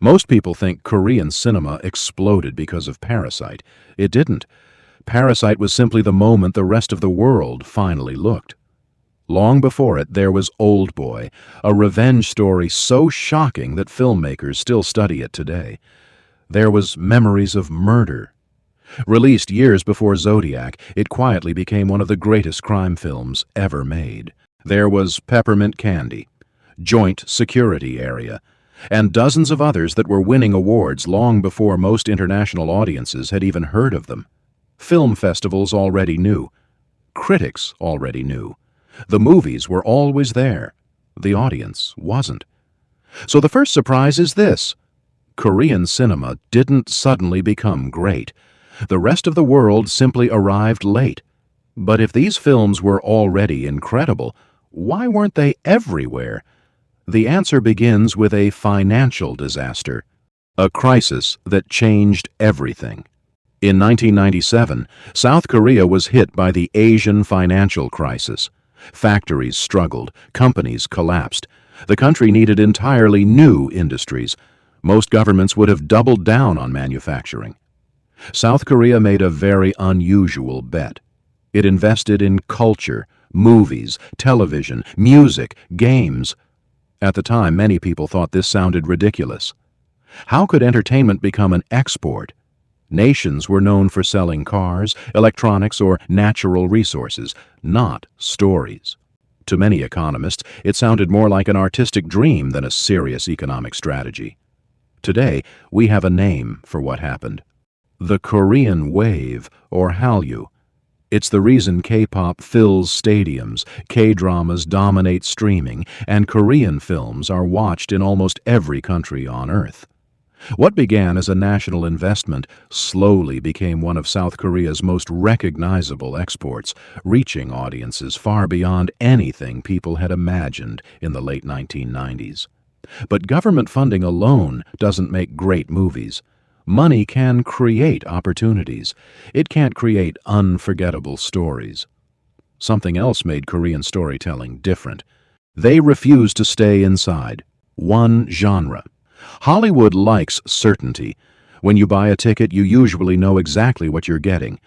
Most people think Korean cinema exploded because of Parasite. It didn't. Parasite was simply the moment the rest of the world finally looked. Long before it, there was Oldboy, a revenge story so shocking that filmmakers still study it today. There was Memories of Murder. Released years before Zodiac, it quietly became one of the greatest crime films ever made. There was Peppermint Candy, Joint Security Area, and dozens of others that were winning awards long before most international audiences had even heard of them. Film festivals already knew. Critics already knew. The movies were always there. The audience wasn't. So the first surprise is this: Korean cinema didn't suddenly become great. The rest of the world simply arrived late. But if these films were already incredible, why weren't they everywhere? The answer begins with a financial disaster, a crisis that changed everything. In 1997, South Korea was hit by the Asian financial crisis. Factories struggled, companies collapsed. The country needed entirely new industries. Most governments would have doubled down on manufacturing. South Korea made a very unusual bet. It invested in culture, movies, television, music, games. At the time, many people thought this sounded ridiculous. How could entertainment become an export? Nations were known for selling cars, electronics, or natural resources, not stories. To many economists, it sounded more like an artistic dream than a serious economic strategy. Today, we have a name for what happened: the Korean wave, or Hallyu. It's the reason K-pop fills stadiums, K-dramas dominate streaming, and Korean films are watched in almost every country on Earth. What began as a national investment slowly became one of South Korea's most recognizable exports, reaching audiences far beyond anything people had imagined in the late 1990s. But government funding alone doesn't make great movies. Money can create opportunities. It can't create unforgettable stories. Something else made Korean storytelling different. They refused to stay inside one genre. Hollywood likes certainty. When you buy a ticket, you usually know exactly what you're getting: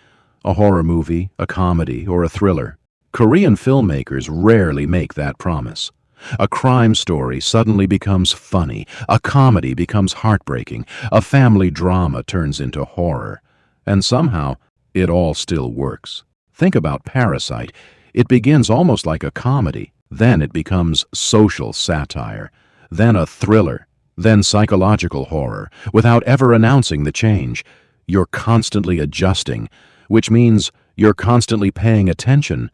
a horror movie, a comedy, or a thriller. Korean filmmakers rarely make that promise. A crime story suddenly becomes funny, a comedy becomes heartbreaking, a family drama turns into horror. And somehow, it all still works. Think about Parasite. It begins almost like a comedy, then it becomes social satire, then a thriller, then psychological horror, without ever announcing the change. You're constantly adjusting, which means you're constantly paying attention.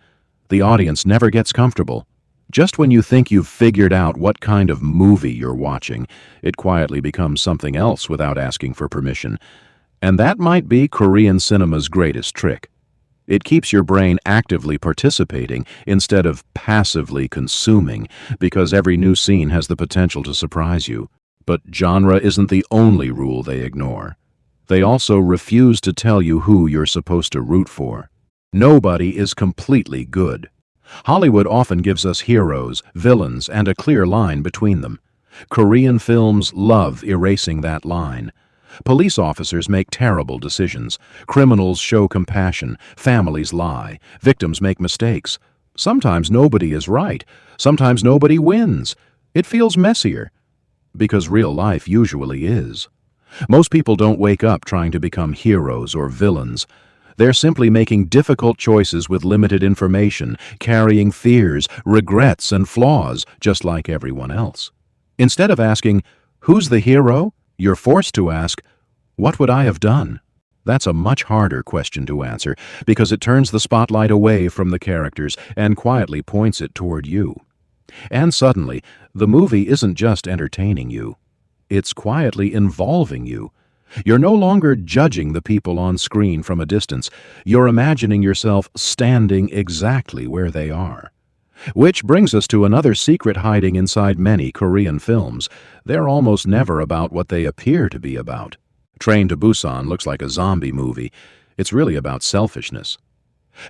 The audience never gets comfortable. Just when you think you've figured out what kind of movie you're watching, it quietly becomes something else without asking for permission. And that might be Korean cinema's greatest trick. It keeps your brain actively participating instead of passively consuming, because every new scene has the potential to surprise you. But genre isn't the only rule they ignore. They also refuse to tell you who you're supposed to root for. Nobody is completely good. Hollywood often gives us heroes, villains, and a clear line between them. Korean films love erasing that line. Police officers make terrible decisions. Criminals show compassion. Families lie. Victims make mistakes. Sometimes nobody is right. Sometimes nobody wins. It feels messier, because real life usually is. Most people don't wake up trying to become heroes or villains. They're simply making difficult choices with limited information, carrying fears, regrets, and flaws, just like everyone else. Instead of asking, "Who's the hero?" you're forced to ask, "What would I have done?" That's a much harder question to answer, because it turns the spotlight away from the characters and quietly points it toward you. And suddenly, the movie isn't just entertaining you. It's quietly involving you. You're no longer judging the people on screen from a distance. You're imagining yourself standing exactly where they are. Which brings us to another secret hiding inside many Korean films. They're almost never about what they appear to be about. Train to Busan looks like a zombie movie. It's really about selfishness.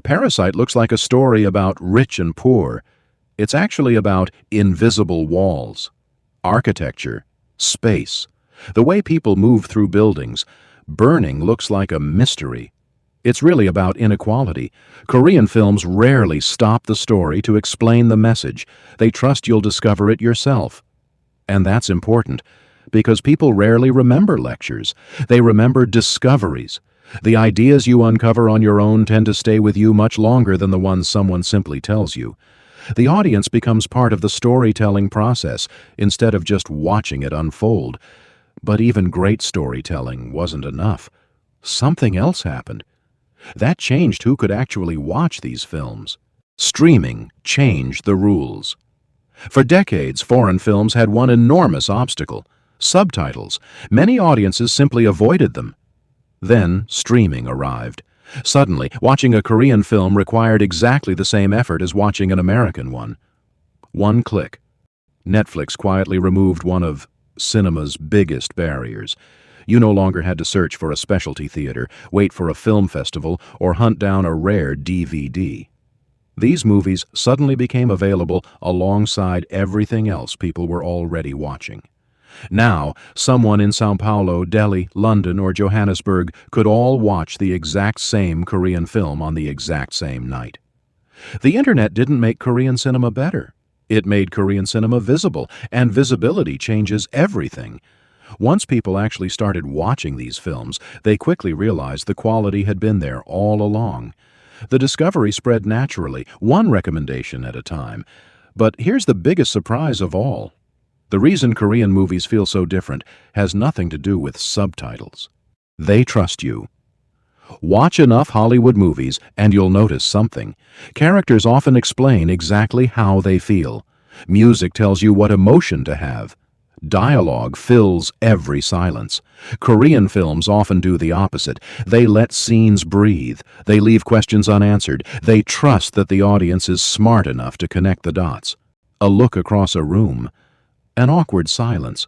Parasite looks like a story about rich and poor. It's actually about invisible walls, architecture, space, The way people move through buildings, burning looks like a mystery. It's really about inequality. Korean films rarely stop the story to explain the message. They trust you'll discover it yourself. And that's important, because people rarely remember lectures. They remember discoveries. The ideas you uncover on your own tend to stay with you much longer than the ones someone simply tells you. The audience becomes part of the storytelling process instead of just watching it unfold. But even great storytelling wasn't enough. Something else happened. That changed who could actually watch these films. Streaming changed the rules. For decades, foreign films had one enormous obstacle: subtitles. Many audiences simply avoided them. Then streaming arrived. Suddenly, watching a Korean film required exactly the same effort as watching an American one. One click. Netflix quietly removed one of cinema's biggest barriers. You no longer had to search for a specialty theater, wait for a film festival, or hunt down a rare DVD. These movies suddenly became available alongside everything else people were already watching. Now, someone in São Paulo, Delhi, London, or Johannesburg could all watch the exact same Korean film on the exact same night. The internet didn't make Korean cinema better. It made Korean cinema visible, and visibility changes everything. Once people actually started watching these films, they quickly realized the quality had been there all along. The discovery spread naturally, one recommendation at a time. But here's the biggest surprise of all. The reason Korean movies feel so different has nothing to do with subtitles. They trust you. Watch enough Hollywood movies and you'll notice something. Characters often explain exactly how they feel. Music tells you what emotion to have. Dialogue fills every silence. Korean films often do the opposite. They let scenes breathe. They leave questions unanswered. They trust that the audience is smart enough to connect the dots. A look across a room. An awkward silence.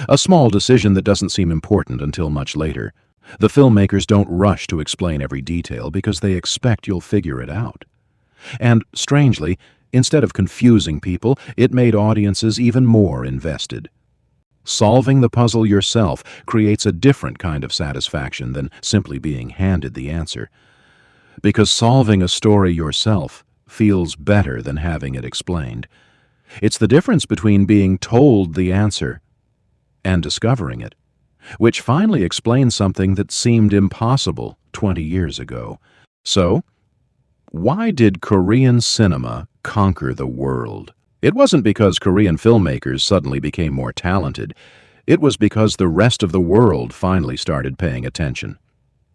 A small decision that doesn't seem important until much later. The filmmakers don't rush to explain every detail because they expect you'll figure it out. And, strangely, instead of confusing people, it made audiences even more invested. Solving the puzzle yourself creates a different kind of satisfaction than simply being handed the answer. Because solving a story yourself feels better than having it explained. It's the difference between being told the answer and discovering it, which finally explains something that seemed impossible 20 years ago. So, why did Korean cinema conquer the world? It wasn't because Korean filmmakers suddenly became more talented. It was because the rest of the world finally started paying attention.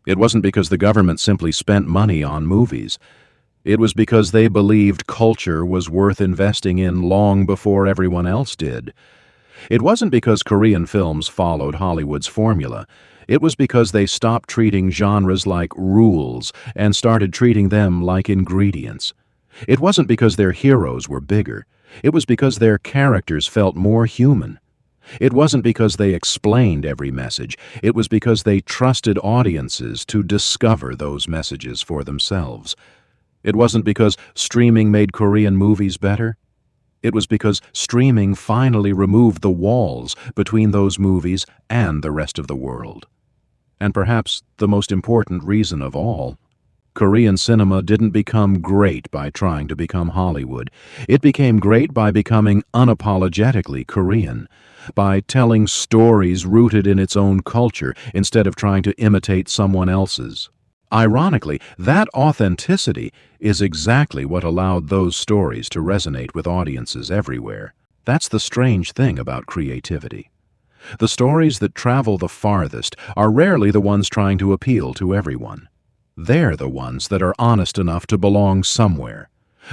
It wasn't because the government simply spent money on movies. It was because they believed culture was worth investing in long before everyone else did. It wasn't because Korean films followed Hollywood's formula. It was because they stopped treating genres like rules and started treating them like ingredients. It wasn't because their heroes were bigger. It was because their characters felt more human. It wasn't because they explained every message. It was because they trusted audiences to discover those messages for themselves. It wasn't because streaming made Korean movies better. It was because streaming finally removed the walls between those movies and the rest of the world. And perhaps the most important reason of all, Korean cinema didn't become great by trying to become Hollywood. It became great by becoming unapologetically Korean, by telling stories rooted in its own culture instead of trying to imitate someone else's. Ironically, that authenticity is exactly what allowed those stories to resonate with audiences everywhere. That's the strange thing about creativity. The stories that travel the farthest are rarely the ones trying to appeal to everyone. They're the ones that are honest enough to belong somewhere.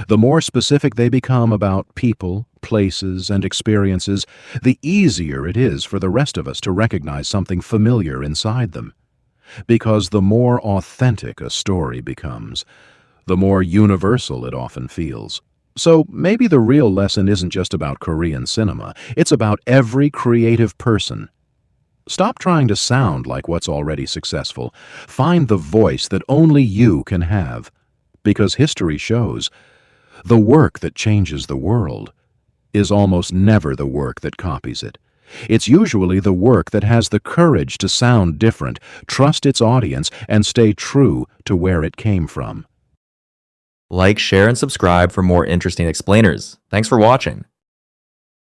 The more specific they become about people, places, and experiences, the easier it is for the rest of us to recognize something familiar inside them. Because the more authentic a story becomes, the more universal it often feels. So maybe the real lesson isn't just about Korean cinema, it's about every creative person. Stop trying to sound like what's already successful. Find the voice that only you can have. Because history shows, the work that changes the world is almost never the work that copies it. It's usually the work that has the courage to sound different, trust its audience, and stay true to where it came from. Like, share, and subscribe for more interesting explainers. Thanks for watching.